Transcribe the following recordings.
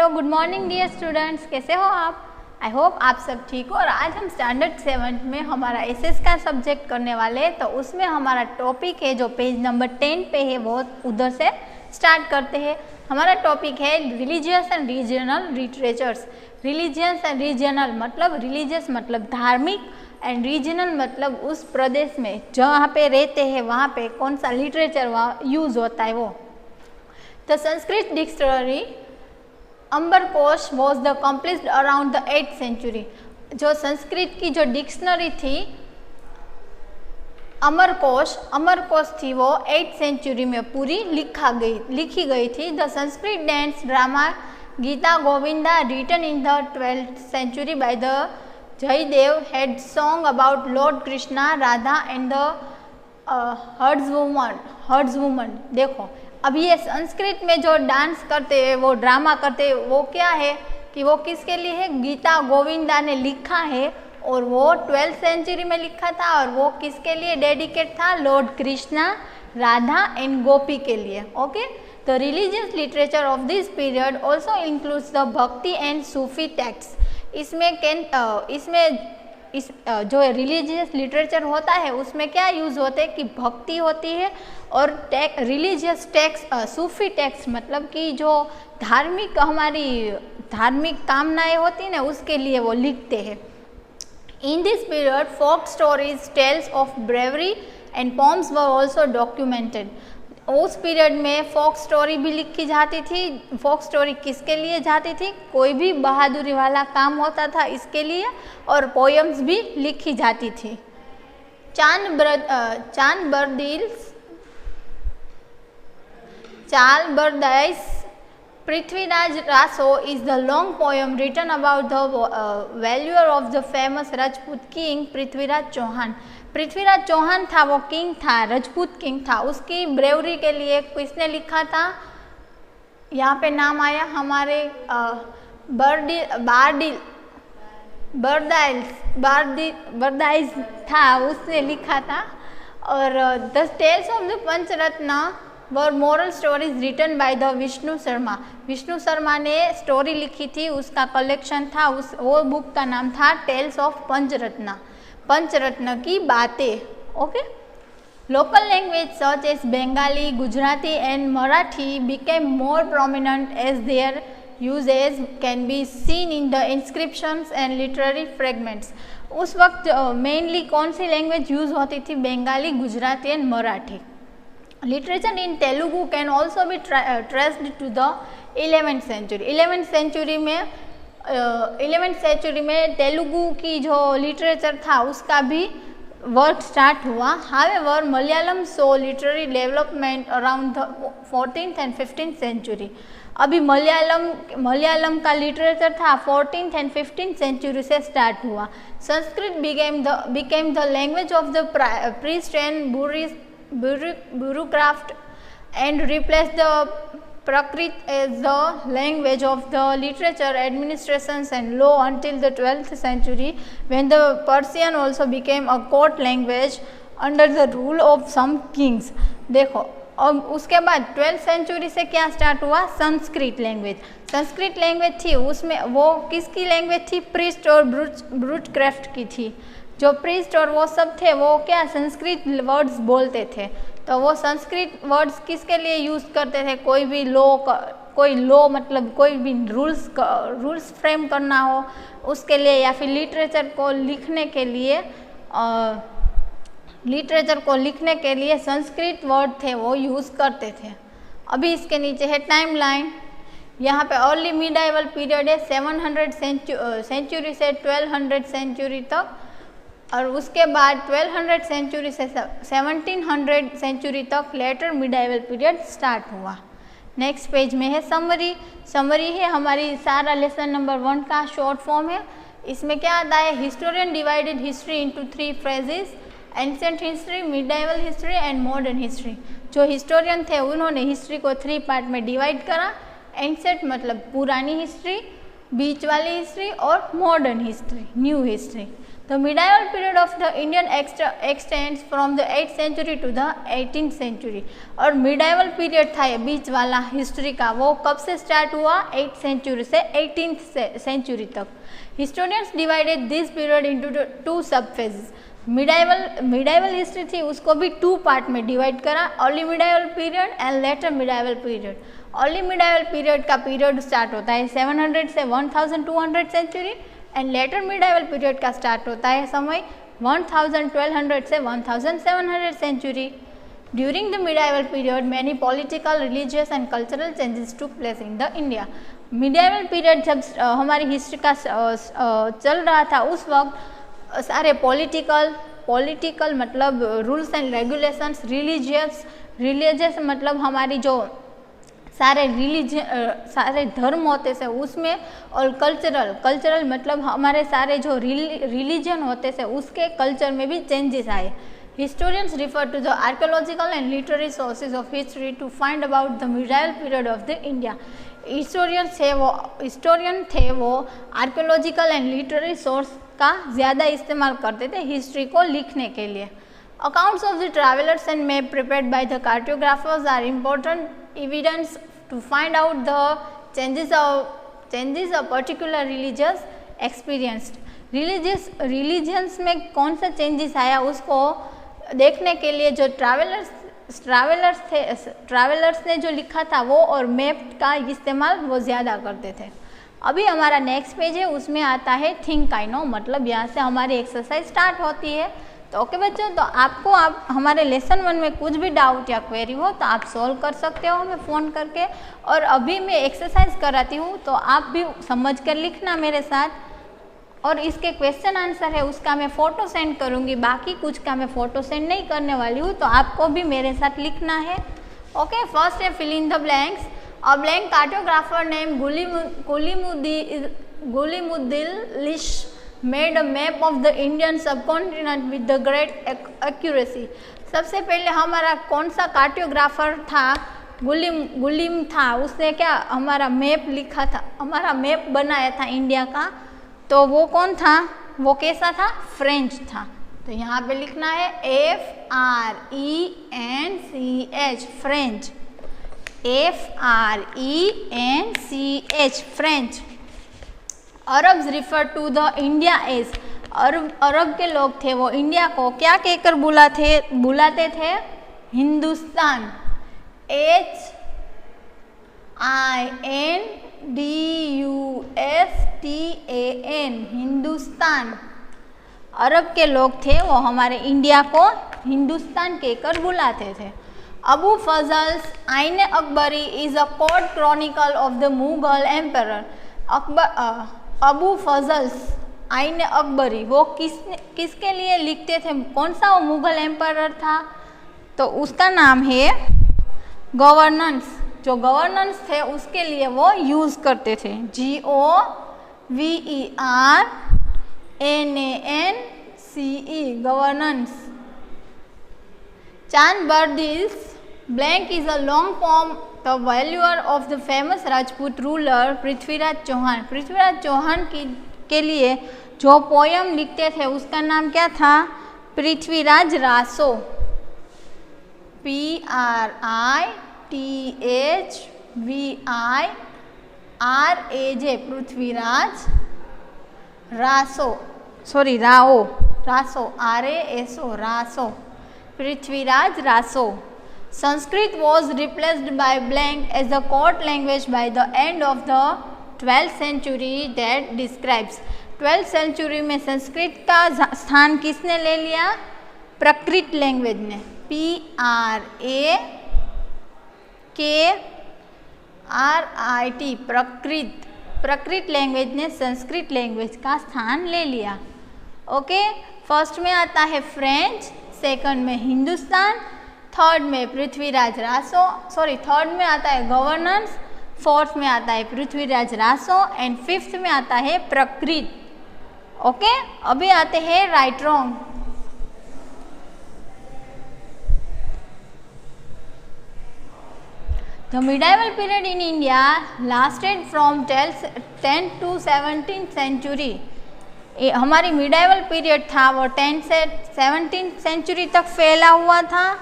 Hello, good morning dear students, कैसे हो आप? आई होप आप सब ठीक हो। और आज हम स्टैंडर्ड 7 में हमारा एसएस का सब्जेक्ट करने वाले हैं, तो उसमें हमारा टॉपिक है जो पेज नंबर 10 पे है, वो उधर से स्टार्ट करते हैं। हमारा टॉपिक है religious and regional literatures. Religious and regional मतलब रिलीजियस मतलब धार्मिक, एंड रीजनल मतलब उस प्रदेश में जहाँ पे रहते हैं वहाँ पे कौन सा लिटरेचर वहाँ यूज़ होता है वो। The Sanskrit dictionary अम्बरकोश was the completed around the 8th century। जो संस्कृत की जो डिक्शनरी थी अमरकोश थी, वो 8th सेंचुरी में पूरी लिखी गई थी। The Sanskrit dance drama Gita Govinda written in the 12th century by the Jayadeva had song about Lord Krishna, Radha and the herdswoman. देखो अभी ये संस्कृत में जो डांस करते हैं, वो ड्रामा करते हैं, वो क्या है कि वो किसके लिए है? गीता गोविंदा ने लिखा है, और वो 12th सेंचुरी में लिखा था, और वो किसके लिए डेडिकेट था? लॉर्ड कृष्णा, राधा एंड गोपी के लिए। Okay, the religious literature of this period also includes the भक्ति एंड सूफी टेक्स्ट। इस जो रिलीजियस लिटरेचर होता है उसमें क्या यूज़ होते हैं कि भक्ति होती है, और रिलीजियस टेक्स्ट सूफी टेक्स्ट मतलब कि जो हमारी धार्मिक कामनाएं होती हैं ना, उसके लिए वो लिखते हैं। In this period folk stories, tales of bravery and poems were also documented. उस पीरियड में फोक स्टोरी भी लिखी जाती थी। फोक स्टोरी किसके लिए जाती थी? कोई भी बहादुरी वाला काम होता था इसके लिए, और पोएम्स भी लिखी जाती थी। चाल Bardai's Prithviraj Raso is the long poem written about the valour of the famous Rajput king Prithviraj Chauhan. Prithviraj Chauhan था, वो किंग था, राजपूत किंग था। उसकी ब्रेवरी के लिए किसने लिखा था? यहाँ पे नाम आया हमारे बरदाइस था, उसने लिखा था। और the tales of the Pancharatna were moral stories written by the Vishnu Sharma. Vishnu Sharma ने स्टोरी लिखी थी, उसका कलेक्शन था, वो बुक का नाम था टेल्स ऑफ पंचरत्न की बातें। Okay, local language such as Bengali, Gujarati and Marathi became more prominent as their usages can be seen in the inscriptions and literary fragments. उस वक्त मेनली कौन सी लैंग्वेज यूज होती थी? Bengali, Gujarati and Marathi. Literature in Telugu can also be traced to the 11th century. 11th century में तेलुगु की जो literature था उसका भी वर्क स्टार्ट हुआ। However Malayalam so literary development around the 14th and 15th century. अभी मलयालम का लिटरेचर था 14th एंड 15th सेंचुरी से स्टार्ट हुआ। Sanskrit became the language of the priest and bureaucrat and replaced the Prakrit as the language of the literature, administrations and law until the 12th century, when the Persian also became a court language under the rule of some kings। देखो, और उसके बाद 12th century से क्या start हुआ? Sanskrit language थी, उसमें वो किसकी लैंग्वेज थी? प्रीस्ट और ब्रूटक्राफ्ट की थी। जो प्रीस्ट और वो सब थे, वो क्या संस्कृत वर्ड्स बोलते थे, तो वो संस्कृत वर्ड्स किसके लिए यूज़ करते थे? कोई लॉ मतलब कोई भी रूल्स फ्रेम करना हो उसके लिए, या फिर लिटरेचर को लिखने के लिए संस्कृत वर्ड थे वो यूज़ करते थे। अभी इसके नीचे है टाइम लाइन। यहाँ पे अर्ली मिडाइवल पीरियड है 700 सेंचुरी से 1200 सेंचुरी तक, और उसके बाद 1200 सेंचुरी से 1700 सेंचुरी तक लेटर मिडाइवल पीरियड स्टार्ट हुआ। नेक्स्ट पेज में है समरी है हमारी सारा लेसन नंबर 1 का शॉर्ट फॉर्म है। इसमें क्या आता है? Historian divided history into 3 phases, ancient history, medieval history and modern history. जो हिस्टोरियन थे उन्होंने हिस्ट्री को 3 पार्ट में डिवाइड करा। एंशिएंट मतलब पुरानी हिस्ट्री, बीच वाली हिस्ट्री और modern history, new history. The The medieval period of the Indian extends from the 8th century to the 18th century. और medieval period था ये बीच वाला हिस्ट्री का, वो कब से स्टार्ट हुआ? 8th century से 18th century तक. Historians divided this period into two sub phases. medieval history थी उसको भी टू पार्ट में डिवाइड करा, early medieval period and later medieval period. Early medieval period का पीरियड स्टार्ट होता है 700 से 1200 century and later medieval period का स्टार्ट होता है समय 1200 से 1700 century. During the medieval period, many political, religious and cultural changes took place in the India. medieval period जब हमारी हिस्ट्री का चल रहा था उस वक्त सारे पॉलिटिकल मतलब रूल्स एंड रेगुलेशंस, रिलीजियस मतलब हमारी जो सारे धर्म होते थे उसमें, और कल्चरल मतलब हमारे सारे जो रिलीजन होते थे उसके कल्चर में भी चेंजेस आए. Historians refer to the archaeological and literary sources of history to find about the medieval period of the India. Historian थे वो आर्कियोलॉजिकल एंड लिटरेरी सोर्स का ज़्यादा इस्तेमाल करते थे हिस्ट्री को लिखने के लिए. Accounts of the travelers and map prepared by the cartographers are important evidence to find out the changes of particular religious experienced. Religions में कौन सा चेंजेस आया उसको देखने के लिए जो ट्रैवलर्स ने जो लिखा था वो और मैप का इस्तेमाल वो ज़्यादा करते थे. अभी हमारा नेक्स्ट पेज है, उसमें आता है थिंक आई नो, मतलब यहाँ से हमारी एक्सरसाइज स्टार्ट होती है. तो ओके बच्चों, तो आप हमारे लेसन 1 में कुछ भी डाउट या क्वेरी हो तो आप सॉल्व कर सकते हो हमें फ़ोन करके. और अभी मैं एक्सरसाइज कराती हूँ तो आप भी समझ कर लिखना मेरे साथ, और इसके क्वेश्चन आंसर है उसका मैं फ़ोटो सेंड करूँगी, बाकी कुछ का मैं फ़ोटो सेंड नहीं करने वाली हूँ, तो आपको भी मेरे साथ लिखना है. ओके, फर्स्ट है fill in the blanks. A blank cartographer name Gulimuddin made a map of the Indian subcontinent with the great accuracy. सबसे पहले हमारा कौन सा कार्टोग्राफर था? गुलिम था, उसने क्या हमारा मैप लिखा था, हमारा मैप बनाया था इंडिया का. तो वो कौन था? वो कैसा था? फ्रेंच था. तो यहाँ पे लिखना है FRENCH, French. FRENCH, French. Arabs refer to the India as, अरब के लोग थे वो इंडिया को क्या कहकर बुलाते थे? हिंदुस्तान. HINDUSTAN, हिंदुस्तान. अरब के लोग थे वो हमारे इंडिया को हिंदुस्तान कहकर बुलाते थे. Abu Fazl's Ain Akbari is a court chronicle of the Mughal emperor. Abu Fazl's Ain Akbari वो किसके लिए लिखते थे? कौन सा वो मुगल एम्परर था? तो उसका नाम है गवर्नेंस. जो गवर्नेंस थे उसके लिए वो यूज़ करते थे. GOVERNANCE, governance. Chand Bardai's blank is a long poem the valour of the famous Rajput ruler Prithviraj Chauhan. Prithviraj Chauhan के लिए जो पोयम लिखते थे उसका नाम क्या था? Prithviraj Raso. PRITHVIRAJ, Prithviraj Raso, Raso, Raso, Prithviraj Raso. Sanskrit was replaced by blank as the court language by the end of the 12th century. That describes 12th century में संस्कृत का स्थान किसने ले लिया? प्राकृत लैंग्वेज ने. PRAKRIT, प्राकृत लैंग्वेज ने संस्कृत लैंग्वेज का स्थान ले लिया. ओके, फर्स्ट में आता है फ्रेंच, सेकंड में हिंदुस्तान, थर्ड में पृथ्वीराज रासो, थर्ड में आता है गवर्नेंस, फोर्थ में आता है पृथ्वीराज रासो एंड फिफ्थ में आता है प्राकृत. ओके, अभी आते हैं right wrong. The medieval period in India lasted from 10th to 17th century. हमारी मिडाइवल पीरियड था वो 10 से 17 सेंचुरी तक फैला हुआ था?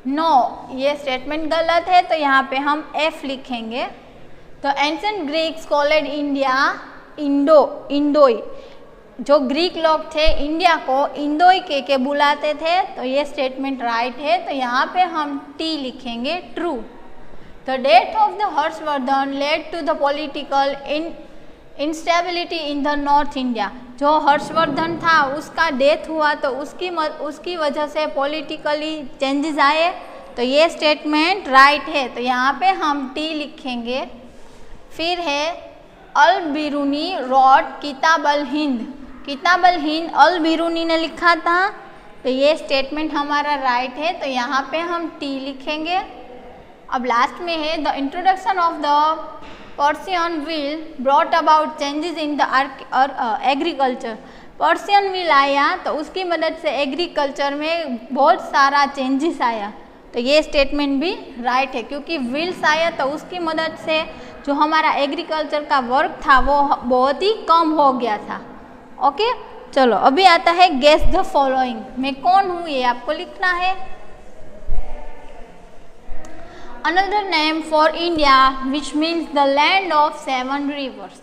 नो, ये स्टेटमेंट गलत है, तो यहाँ पे हम F लिखेंगे। तो एंशिएंट ग्रीक्स कॉल्ड इंडिया इंडोई। जो ग्रीक लोग थे इंडिया को इंडोई के बुलाते थे, तो ये स्टेटमेंट राइट है, तो यहाँ पे हम T लिखेंगे, true. The death of the Harshavardhana led to the political instability in the north India. जो हर्षवर्धन था उसका डेथ हुआ तो उसकी वजह से पॉलिटिकली चेंजेस आए, तो ये स्टेटमेंट राइट है, तो यहाँ पे हम T लिखेंगे। फिर है अल बिरूनी रॉट किताब अल हिंद। किताब अल हिंद अल बिरूनी ने लिखा था, तो ये स्टेटमेंट हमारा राइट है, तो यहाँ पे हम T लिखेंगे। अब लास्ट में है the introduction of the Persian wheel brought about changes in the agriculture. Persian wheel आया तो उसकी मदद से एग्रीकल्चर में बहुत सारा चेंजेस आया, तो ये स्टेटमेंट भी राइट है, क्योंकि व्हील्स आया तो उसकी मदद से जो हमारा एग्रीकल्चर का वर्क था वो बहुत ही कम हो गया था। ओके, चलो अभी आता है गेस द फॉलोइंग। मैं कौन हूँ ये आपको लिखना है। Another name for India which means the land of 7 reverse.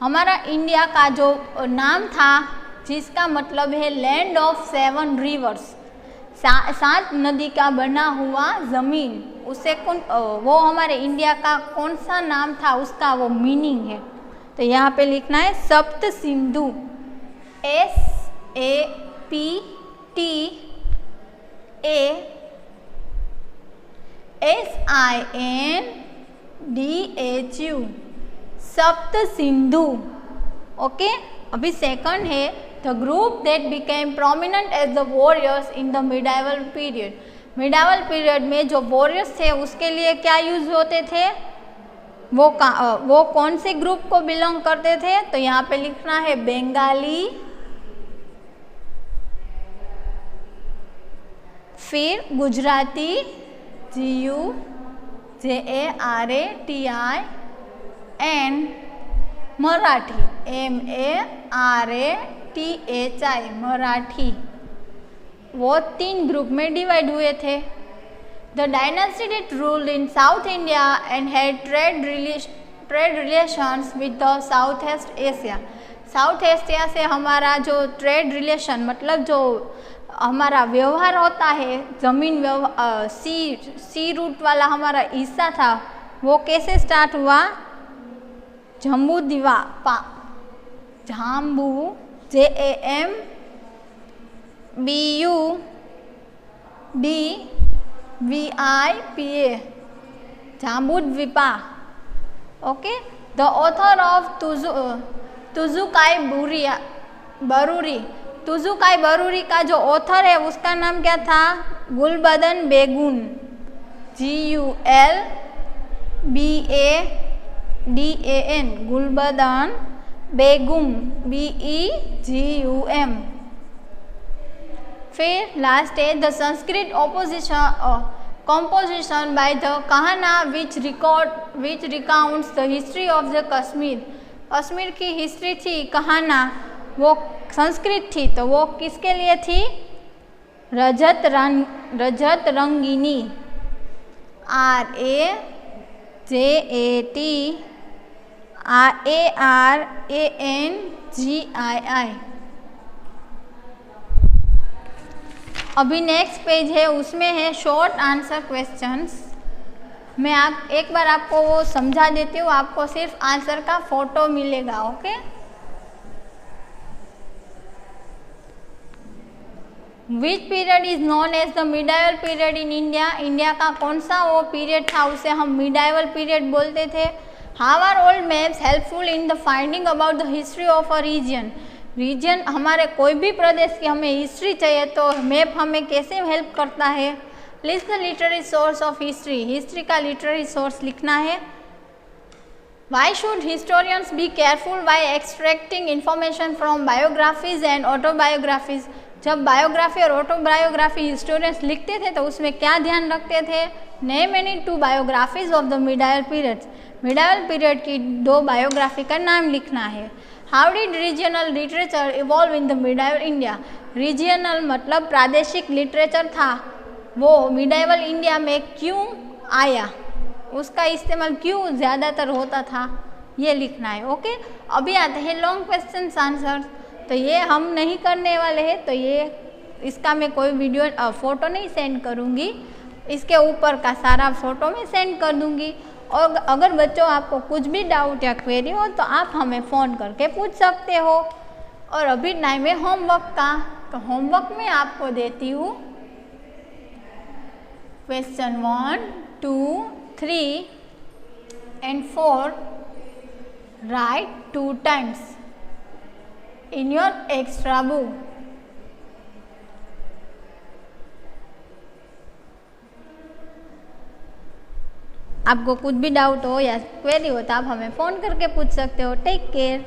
हमारा इंडिया का जो नाम था जिसका मतलब है लैंड ऑफ 7 रिवर्स, 7 नदी का बना हुआ ज़मीन, उसे वो हमारे इंडिया का कौन सा नाम था उसका वो मीनिंग है, तो यहाँ पे लिखना है सप्त सिंधु। SAPTASINDHU सप्त सिंधु। ओके, अभी सेकंड है the group that became prominent as the warriors in the medieval period. Medieval period में जो वॉरियर्स थे उसके लिए क्या यूज होते थे, वो कौन से ग्रुप को बिलोंग करते थे, तो यहाँ पे लिखना है बंगाली, फिर Gujarati GUJARATI and Marathi MARATHI Marathi. वो 3 ग्रुप में डिवाइड हुए थे। The dynasty that ruled in south India and had trade relations with the south east Asia. South Asia से हमारा जो ट्रेड रिलेशन मतलब जो हमारा व्यवहार होता है, ज़मीन सी रूट वाला हमारा हिस्सा था, वो कैसे स्टार्ट हुआ, Jambu Dvipa, Jambu JAMBUDVIPA Jambu Dvipa. Okay, the author of Tuzuki Baburi. Tuzuki Baburi का जो ऑथर है उसका नाम क्या था, गुलबदन बेगुन GULBADAN गुलबदन बेगुम BEGUM। फिर लास्ट है the Sanskrit composition by the Kahana which recounts the history of the Kashmir. Kashmir की हिस्ट्री थी कहाना, वो संस्कृत थी, तो वो किसके लिए थी, रजत रंगिनी RAZATRANGII। अभी नेक्स्ट पेज है, उसमें है शॉर्ट आंसर क्वेश्चंस। मैं एक बार आपको वो समझा देती हूँ, आपको सिर्फ आंसर का फोटो मिलेगा। Okay, which period is known as the medieval period in India. India का कौन सा वो पीरियड था उसे हम मिडाइवल पीरियड बोलते थे। How are old maps helpful in the finding about the history of a region. हमारे कोई भी प्रदेश की हमें हिस्ट्री चाहिए तो मैप हमें कैसे हेल्प करता है। List the literary source of history. History का लिटरेरी सोर्स लिखना है। Why should historians be careful by extracting information from biographies and autobiographies. जब बायोग्राफी और ऑटोबायोग्राफी हिस्टोरियंस लिखते थे तो उसमें क्या ध्यान रखते थे, name any 2 biographies of the medieval period. Medieval period की 2 बायोग्राफी का नाम लिखना है। How did regional literature evolve in the medieval India? Regional मतलब प्रादेशिक लिटरेचर था, वो मिडाइवल इंडिया में क्यों आया, उसका इस्तेमाल क्यों ज़्यादातर होता था, ये लिखना है। ओके, अभी आते हैं लॉन्ग क्वेश्चन आंसर। तो ये हम नहीं करने वाले हैं, तो ये इसका मैं कोई वीडियो फ़ोटो नहीं सेंड करूँगी, इसके ऊपर का सारा फ़ोटो मैं सेंड कर दूँगी। और अगर बच्चों आपको कुछ भी डाउट या क्वेरी हो तो आप हमें फ़ोन करके पूछ सकते हो। और अभी टाइम है होमवर्क का, तो होमवर्क में आपको देती हूँ question 1, 2, 3 and 4 write 2 times in your extra book. आपको कुछ भी डाउट हो या क्वेरी हो तो आप हमें फ़ोन करके पूछ सकते हो। Take care.